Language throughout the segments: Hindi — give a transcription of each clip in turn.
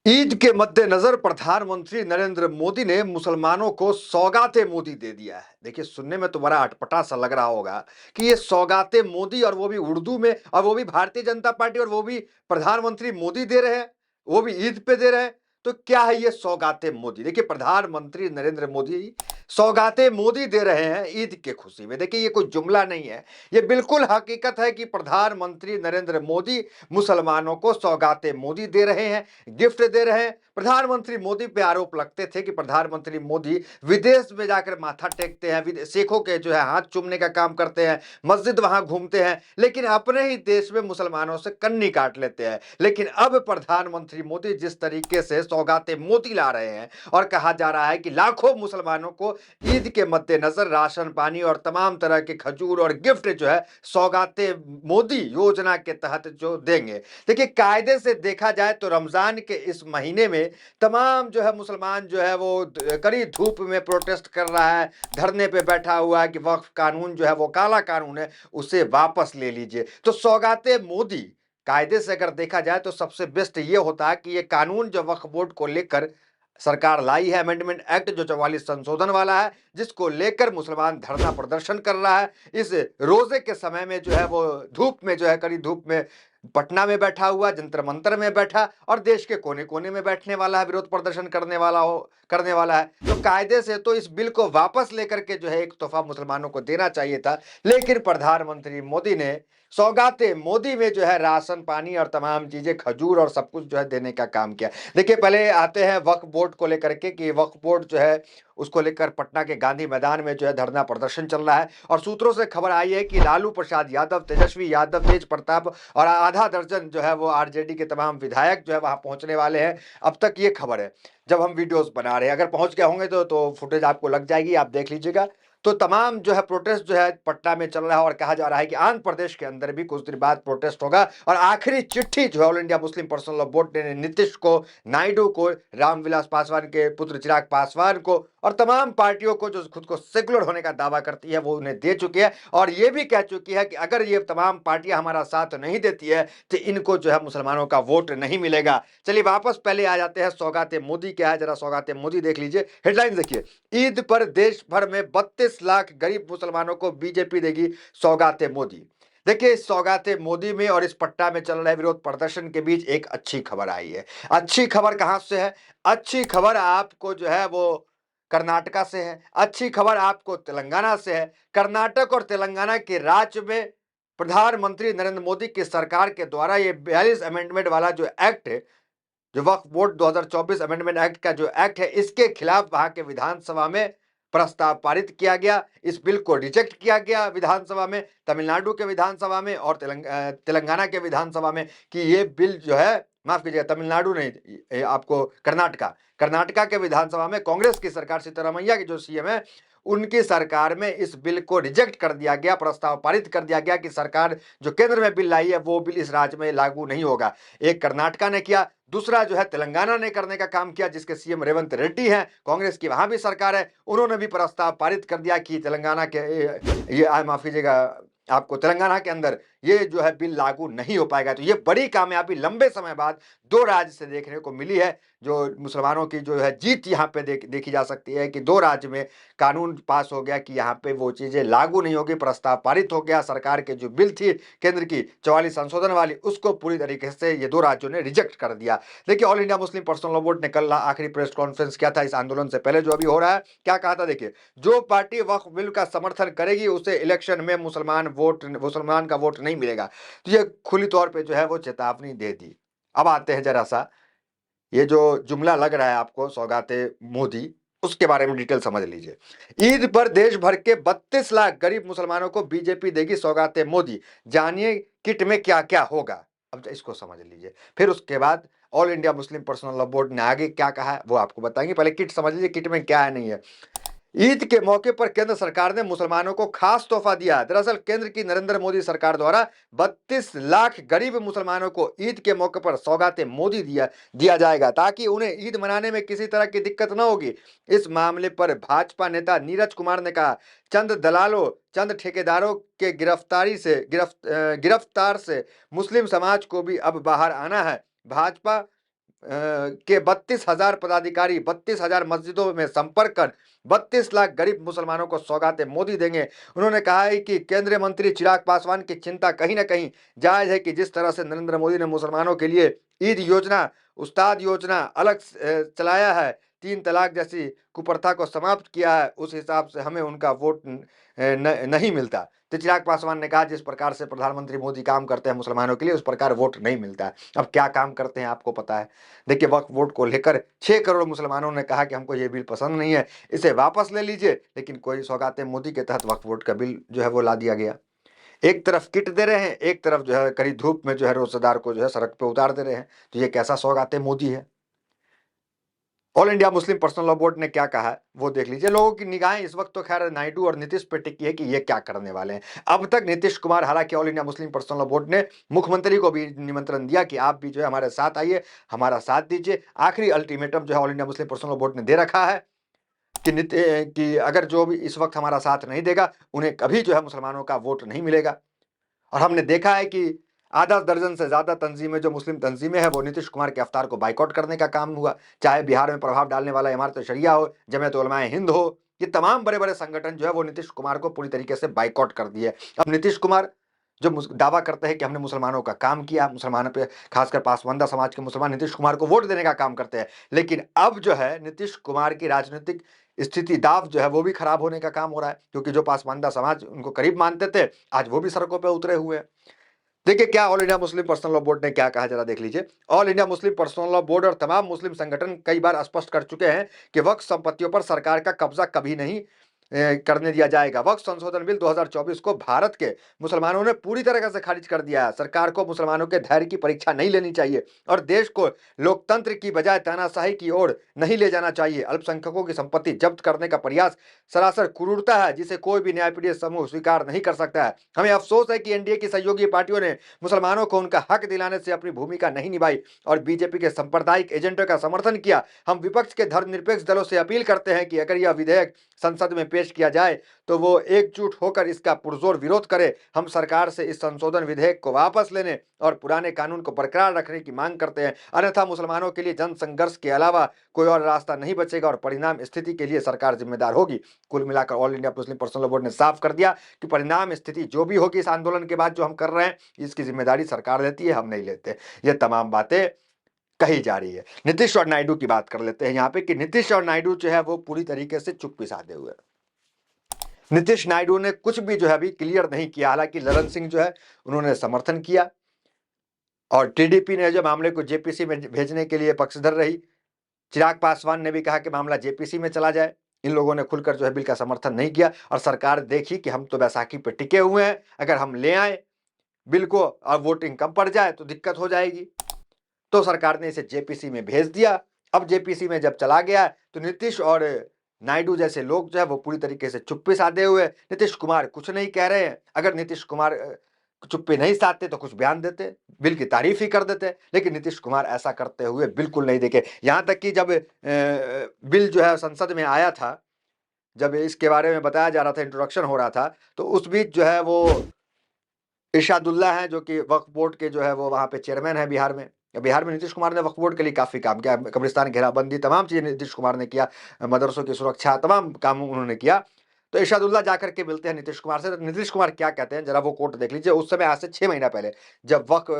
ईद के मद्देनजर प्रधानमंत्री नरेंद्र मोदी ने मुसलमानों को सौगाते मोदी दे दिया है। देखिए, सुनने में तो बड़ा अटपटा सा लग रहा होगा कि ये सौगाते मोदी, और वो भी उर्दू में, और वो भी भारतीय जनता पार्टी, और वो भी प्रधानमंत्री मोदी दे रहे हैं, वो भी ईद पे दे रहे हैं। तो क्या है ये सौगाते मोदी? देखिए, प्रधानमंत्री नरेंद्र मोदी सौगाते मोदी दे रहे हैं ईद के खुशी में। देखिए, ये कोई जुमला नहीं है, ये बिल्कुल हकीकत है कि प्रधानमंत्री नरेंद्र मोदी मुसलमानों को सौगाते मोदी दे रहे हैं, गिफ्ट दे रहे हैं। प्रधानमंत्री मोदी पे आरोप लगते थे कि प्रधानमंत्री मोदी विदेश में जाकर माथा टेकते हैं, सिखों के जो है हाथ चूमने का काम करते हैं, मस्जिद वहां घूमते हैं, लेकिन अपने ही देश में मुसलमानों से कन्नी काट लेते हैं। लेकिन अब प्रधानमंत्री मोदी जिस तरीके से सौगाते मोदी ला रहे हैं, और कहा जा रहा है कि लाखों मुसलमानों को ईद के मद्देनजर राशन पानी और तमाम तरह के खजूर और गिफ्ट जो है सौगाते मोदी योजना के तहत जो देंगे। देखिए, कायदे से देखा जाए तो रमजान के इस महीने में तमाम जो है मुसलमान जो है वो कड़ी धूप में प्रोटेस्ट कर रहा है, धरने पे बैठा हुआ है कि वक्फ कानून जो है वो काला कानून है, उसे वापस ले लीजिए। तो सौगाते मोदी कायदे से अगर देखा जाए तो सबसे बेस्ट ये होता है कि ये कानून जो वक्फ बोर्ड को लेकर सरकार लाई है, अमेंडमेंट एक्ट जो 44 संशोधन वाला है, जिसको लेकर मुसलमान धरना प्रदर्शन कर रहा है। इस रोजे के समय में जो है वो धूप में जो है, कड़ी धूप में पटना में बैठा हुआ, जंतर मंतर में बैठा, और देश के कोने कोने में बैठने वाला है, विरोध प्रदर्शन करने वाला है। तो कायदे से तो इस बिल को वापस लेकर के जो है एक तोहफा मुसलमानों को देना चाहिए था, लेकिन प्रधानमंत्री मोदी ने सौगाते मोदी में जो है राशन पानी और तमाम चीजें, खजूर और सब कुछ जो है देने का काम किया। देखिए, पहले आते हैं वक्फ बोर्ड को लेकर के कि वक्फ बोर्ड जो है उसको लेकर पटना के गांधी मैदान में जो है धरना प्रदर्शन चल रहा है, और सूत्रों से खबर आई है कि लालू प्रसाद यादव, तेजस्वी यादव, तेज प्रताप और आधा दर्जन जो है वो आरजेडी के तमाम विधायक जो है वहां पहुंचने वाले हैं। अब तक ये खबर है, जब हम वीडियोस बना रहे हैं, अगर पहुंच गए होंगे तो फुटेज आपको लग जाएगी, आप देख लीजिएगा। तो तमाम जो है प्रोटेस्ट जो है पटना में चल रहा है, और कहा जा रहा है कि आंध्र प्रदेश के अंदर भी कुछ दिन बाद प्रोटेस्ट होगा। और आखिरी चिट्ठी जो है all India Muslim personal law board ने नीतीश को, नायडू को, रामविलास पासवान के पुत्र चिराग पासवान को और तमाम पार्टियों को जो खुद को सेकुलर होने का दावा करती है वो उन्हें दे चुकी है, और ये भी कह चुकी है कि अगर ये तमाम पार्टियां हमारा साथ नहीं देती है तो इनको जो है मुसलमानों का वोट नहीं मिलेगा। चलिए वापस पहले आ जाते हैं, सौगाते मोदी क्या है, जरा सौगाते मोदी देख लीजिए। हेडलाइन देखिए, ईद पर देश भर में 32 लाख गरीब मुसलमानों को बीजेपी देगी सौगाते मोदी। देखिए, इस सौगाते मोदी में और इस पट्टा में चल रहे विरोध प्रदर्शन के बीच एक अच्छी खबर आई है। अच्छी खबर कहां से है? अच्छी खबर आपको जो है वो कर्नाटका से है, अच्छी खबर आपको तेलंगाना से है। कर्नाटक और तेलंगाना के राज्य में प्रधानमंत्री नरेंद्र मोदी की सरकार के द्वारा ये 42 अमेंडमेंट वाला जो एक्ट है, जो वक्फ बोर्ड 2024 अमेंडमेंट एक्ट का जो एक्ट है, इसके खिलाफ वहां के विधानसभा में प्रस्ताव पारित किया गया। इस बिल को रिजेक्ट किया गया विधानसभा में, तमिलनाडु के विधानसभा में और तेलंगाना के विधानसभा में, कि ये बिल जो है, माफ कीजिएगा, तमिलनाडु नहीं, आपको कर्नाटका के विधानसभा में कांग्रेस की सरकार, सिद्धरामैया की जो सीएम है, उनकी सरकार में इस बिल को रिजेक्ट कर दिया गया, प्रस्ताव पारित कर दिया गया कि सरकार जो केंद्र में बिल लाई है वो बिल इस राज्य में लागू नहीं होगा। एक कर्नाटका ने किया, दूसरा जो है तेलंगाना ने करने का काम किया, जिसके सीएम रेवंत रेड्डी हैं, कांग्रेस की वहां भी सरकार है, उन्होंने भी प्रस्ताव पारित कर दिया कि तेलंगाना के ये माफ कीजिएगा, आपको तेलंगाना के अंदर ये जो है बिल लागू नहीं हो पाएगा। तो ये बड़ी कामयाबी लंबे समय बाद दो राज्य से देखने को मिली है, जो मुसलमानों की जो है जीत यहाँ पे देखी जा सकती है कि दो राज्य में कानून पास हो गया कि यहाँ पे वो चीजें लागू नहीं होगी, प्रस्ताव पारित हो गया। सरकार के जो बिल थी केंद्र की 44 संशोधन वाली, उसको पूरी तरीके से ये दो राज्यों ने रिजेक्ट कर दिया। देखिए, all India Muslim personal law board ने कल आखिरी प्रेस कॉन्फ्रेंस किया था इस आंदोलन से पहले जो अभी हो रहा है। क्या कहा था देखिए, जो पार्टी वक्फ बिल का समर्थन करेगी उसे इलेक्शन में मुसलमान का वोट नहीं मिलेगा। तो ये खुली तौर पे जो है वो चेतावनी दे दी। अब आते हैं जरा सा, ये जो जुमला लग रहा है आपको सौगाते मोदी, उसके बारे में डिटेल समझ लीजिए। ईद पर देश भर के 32 लाख गरीब मुसलमानों को बीजेपी देगी सौगाते मोदी, जानिए किट में क्या क्या होगा। अब इसको समझ लीजिए, फिर उसके बाद all India Muslim personal law board ने आगे क्या कहा है वो आपको बताएंगे। पहले किट समझ लीजिए, किट में क्या है नहीं है। ईद के मौके पर केंद्र सरकार ने मुसलमानों को खास तोहफा दिया। दरअसल केंद्र की नरेंद्र मोदी सरकार द्वारा 32 लाख गरीब मुसलमानों को ईद के मौके पर सौगाते मोदी दिया जाएगा, ताकि उन्हें ईद मनाने में किसी तरह की दिक्कत न होगी। इस मामले पर भाजपा नेता नीरज कुमार ने कहा, चंद दलालों, चंद ठेकेदारों के गिरफ्तार से मुस्लिम समाज को भी अब बाहर आना है। भाजपा के 32,000 पदाधिकारी 32,000 मस्जिदों में संपर्क कर 32 लाख गरीब मुसलमानों को सौगातें मोदी देंगे। उन्होंने कहा है कि केंद्रीय मंत्री चिराग पासवान की चिंता कहीं न कहीं जायज़ है कि जिस तरह से नरेंद्र मोदी ने मुसलमानों के लिए ईद योजना, उस्ताद योजना अलग चलाया है, 3 तलाक जैसी कुप्रथा को समाप्त किया है, उस हिसाब से हमें उनका वोट नहीं मिलता। तो चिराग पासवान ने कहा जिस प्रकार से प्रधानमंत्री मोदी काम करते हैं मुसलमानों के लिए, उस प्रकार वोट नहीं मिलता है। अब क्या काम करते हैं आपको पता है। देखिए, वक्फ बोर्ड को लेकर 6 करोड़ मुसलमानों ने कहा कि हमको ये बिल पसंद नहीं है, इसे वापस ले लीजिए, लेकिन कोई सौगातें मोदी के तहत वक्फ बोर्ड का बिल जो है वो ला दिया गया। एक तरफ किट दे रहे हैं, एक तरफ जो है कड़ी धूप में जो है रोजेदार को जो है सड़क पे उतार दे रहे हैं। तो ये कैसा सौगातें मोदी है। All India Muslim personal law board ने क्या कहा है वो देख लीजिए। लोगों की निगाहें इस वक्त तो खैर नायडू और नीतीश पे टिकी है कि ये क्या करने वाले हैं। अब तक नीतीश कुमार, हालांकि all India Muslim personal law board ने मुख्यमंत्री को भी निमंत्रण दिया कि आप भी जो है हमारे साथ आइए, हमारा साथ दीजिए। आखिरी अल्टीमेटम जो है all India Muslim personal law board ने दे रखा है कि अगर जो भी इस वक्त हमारा साथ नहीं देगा, उन्हें कभी जो है मुसलमानों का वोट नहीं मिलेगा। और हमने देखा है कि आधा दर्जन से ज्यादा तंजीमें, जो मुस्लिम तंजीमें हैं, वो नीतीश कुमार के अफ्तार को बाइकआउट करने का काम हुआ। चाहे बिहार में प्रभाव डालने वाला इमारत शरिया हो, जमीयत उलमाए हिंद हो, ये तमाम बड़े बड़े संगठन जो है वो नीतीश कुमार को पूरी तरीके से बाइकआउट कर दिए। अब नीतीश कुमार जो दावा करते हैं कि हमने मुसलमानों का काम किया, मुसलमानों पे खासकर पासवानदा समाज के मुसलमान नीतीश कुमार को वोट देने का काम करते हैं, लेकिन अब जो है नीतीश कुमार की राजनीतिक स्थिति दाव जो है वो भी खराब होने का काम हो रहा है, क्योंकि जो पासवानदा समाज उनको करीब मानते थे, आज वो भी सड़कों पर उतरे हुए हैं। देखिए क्या all India Muslim personal law board ने क्या कहा, जरा देख लीजिए। All India Muslim personal law board और तमाम मुस्लिम संगठन कई बार स्पष्ट कर चुके हैं कि वक्फ संपत्तियों पर सरकार का कब्जा कभी नहीं करने दिया जाएगा। वक्फ संशोधन बिल 2024 को भारत के मुसलमानों ने पूरी तरह से खारिज कर दिया है। सरकार को मुसलमानों के धैर्य की परीक्षा नहीं लेनी चाहिए और देश को लोकतंत्र की बजाय तानाशाही की ओर नहीं ले जाना चाहिए। अल्पसंख्यकों की संपत्ति जब्त करने का प्रयास सरासर क्रूरता है, जिसे कोई भी न्यायपीठ समूह स्वीकार नहीं कर सकता है। हमें अफसोस है कि एनडीए की सहयोगी पार्टियों ने मुसलमानों को उनका हक दिलाने से अपनी भूमिका नहीं निभाई और बीजेपी के सांप्रदायिक एजेंडों का समर्थन किया। हम विपक्ष के धर्मनिरपेक्ष दलों से अपील करते हैं कि अगर यह विधेयक संसद में पेश किया जाए तो वो एकजुट होकर इसका पुरजोर विरोध करे। हम सरकार से इस संशोधन विधेयक को वापस लेने और पुराने कानून को बरकरार रखने की मांग करते हैं, अन्यथा मुसलमानों के लिए जन संघर्ष के अलावा कोई और रास्ता नहीं बचेगा और परिणाम स्थिति के लिए सरकार जिम्मेदार होगी। कुल मिलाकर all India Muslim personal law board ने साफ कर दिया कि परिणाम स्थिति जो भी होगी इस आंदोलन के बाद जो हम कर रहे हैं, इसकी जिम्मेदारी सरकार लेती है, हम नहीं लेते। ये तमाम बातें कही जा रही है। नीतीश और नायडू की बात कर लेते हैं यहाँ पे कि नीतीश और नायडू जो है वो पूरी तरीके से चुप्पी साधे हुए। नीतीश नायडू ने कुछ भी जो है अभी क्लियर नहीं किया। हालांकि ललन सिंह जो है उन्होंने समर्थन किया और टीडीपी ने जो मामले को जेपीसी में भेजने के लिए पक्षधर रही। चिराग पासवान ने भी कहा कि मामला जेपीसी में चला जाए। इन लोगों ने खुलकर जो है बिल का समर्थन नहीं किया और सरकार देखी कि हम तो बैसाखी पे टिके हुए हैं, अगर हम ले आए बिल को और वोटिंग कम पड़ जाए तो दिक्कत हो जाएगी। तो सरकार ने इसे जेपीसी में भेज दिया। अब जेपीसी में जब चला गया तो नीतीश और नायडू जैसे लोग जो है वो पूरी तरीके से चुप्पी साधे हुए। नीतीश कुमार कुछ नहीं कह रहे हैं। अगर नीतीश कुमार चुप्पी नहीं साधते तो कुछ बयान देते, बिल की तारीफ ही कर देते, लेकिन नीतीश कुमार ऐसा करते हुए बिल्कुल नहीं देखे। यहाँ तक कि जब बिल जो है संसद में आया था, जब इसके बारे में बताया जा रहा था, इंट्रोडक्शन हो रहा था, तो उस बीच जो है वो इरशादुल्ला हैं जो कि वक्फ बोर्ड के जो है वो वहाँ पे चेयरमैन है बिहार में। बिहार में नीतीश कुमार ने वक्फ बोर्ड के लिए काफ़ी काम किया, कब्रिस्तान घेराबंदी, तमाम चीज़ें नीतीश कुमार ने किया, मदरसों की सुरक्षा, तमाम काम उन्होंने किया। तो इरशादुल्ला जाकर के मिलते हैं नीतीश कुमार से। तो नीतीश कुमार क्या कहते हैं जरा वो कोट देख लीजिए। उस समय आज से 6 महीना पहले जब वक्फ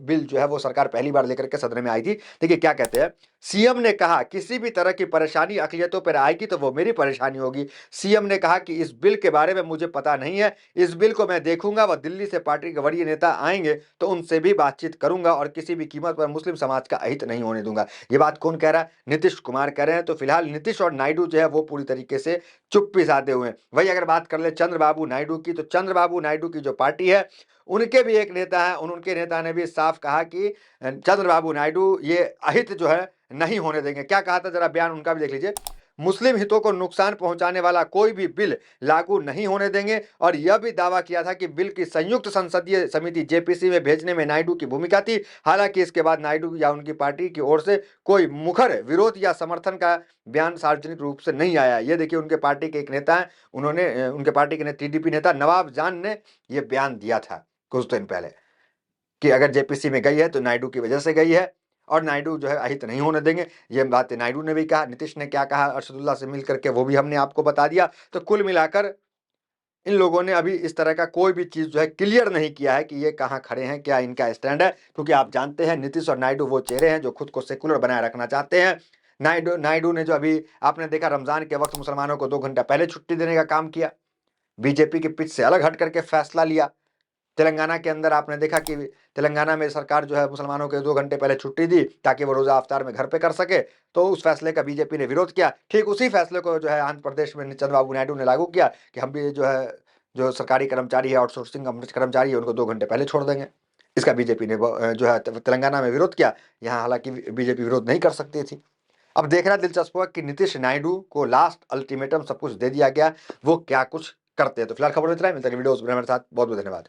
बिल जो है वो सरकार पहली बार लेकर के सदन में आई थी, देखिए क्या कहते हैं। सीएम ने कहा किसी भी तरह की परेशानी अक़लियतों पर आएगी तो वो मेरी परेशानी होगी। सीएम ने कहा कि इस बिल के बारे में मुझे पता नहीं है, इस बिल को मैं देखूंगा, वह दिल्ली से पार्टी के वरीय नेता आएंगे तो उनसे भी बातचीत करूंगा और किसी भी कीमत पर मुस्लिम समाज का अहित नहीं होने दूंगा। ये बात कौन कह रहा है? नीतीश कुमार कह रहे हैं। तो फिलहाल नीतीश और नायडू जो है वो पूरी तरीके से चुप्पी साधे हुए हैं। वही अगर बात कर ले चंद्रबाबू नायडू की, तो चंद्रबाबू नायडू की जो पार्टी है उनके भी एक नेता है, उनके नेता ने भी साफ कहा कि चंद्रबाबू नायडू ये अहित जो है नहीं होने देंगे। क्या कहा था जरा बयान उनका भी देख लीजिए। मुस्लिम हितों को नुकसान पहुंचाने वाला कोई भी बिल लागू नहीं होने देंगे और यह भी दावा किया था कि बिल की संयुक्त संसदीय समिति जेपीसी में भेजने में नायडू की भूमिका थी। हालांकि इसके बाद नायडू या उनकी पार्टी की ओर से कोई मुखर विरोध या समर्थन का बयान सार्वजनिक रूप से नहीं आया। ये देखिए उनके पार्टी के एक नेता है, उन्होंने उनके पार्टी के टीडीपी नेता नवाब जान ने यह बयान दिया था कुछ दिन पहले कि अगर जेपीसी में गई है तो नायडू की वजह से गई है। और नायडू जो है अहित नहीं होने देंगे। ये बात नायडू ने भी कहा, नीतीश ने क्या कहा अरशदुल्ला से मिल करके वो भी हमने आपको बता दिया। तो कुल मिलाकर इन लोगों ने अभी इस तरह का कोई भी चीज जो है क्लियर नहीं किया है कि ये कहाँ खड़े हैं, क्या इनका स्टैंड है, क्योंकि आप जानते हैं नीतीश और नायडू वो चेहरे हैं जो खुद को सेकुलर बनाए रखना चाहते हैं। नायडू ने जो अभी आपने देखा रमजान के वक्त मुसलमानों को 2 घंटा पहले छुट्टी देने का काम किया, बीजेपी की पिच से अलग हट करके फैसला लिया। तेलंगाना के अंदर आपने देखा कि तेलंगाना में सरकार जो है मुसलमानों के 2 घंटे पहले छुट्टी दी ताकि वो रोजा अफ्तार में घर पे कर सके, तो उस फैसले का बीजेपी ने विरोध किया। ठीक उसी फैसले को जो है आंध्र प्रदेश में चंद्रबाबू नायडू ने लागू किया कि हम भी जो है जो सरकारी कर्मचारी है, आउटसोर्सिंग कर्मचारी है, उनको 2 घंटे पहले छोड़ देंगे। इसका बीजेपी ने जो है तेलंगाना में विरोध किया। यहाँ हालांकि बीजेपी विरोध नहीं कर सकती थी। अब देखना दिलचस्प हुआ कि नीतीश नायडू को लास्ट अल्टीमेटम सब कुछ दे दिया गया, वो क्या कुछ करते हैं। तो फिलहाल खबर में इतना ही, मिलते हैं वीडियोस में हमारे साथ। बहुत बहुत धन्यवाद।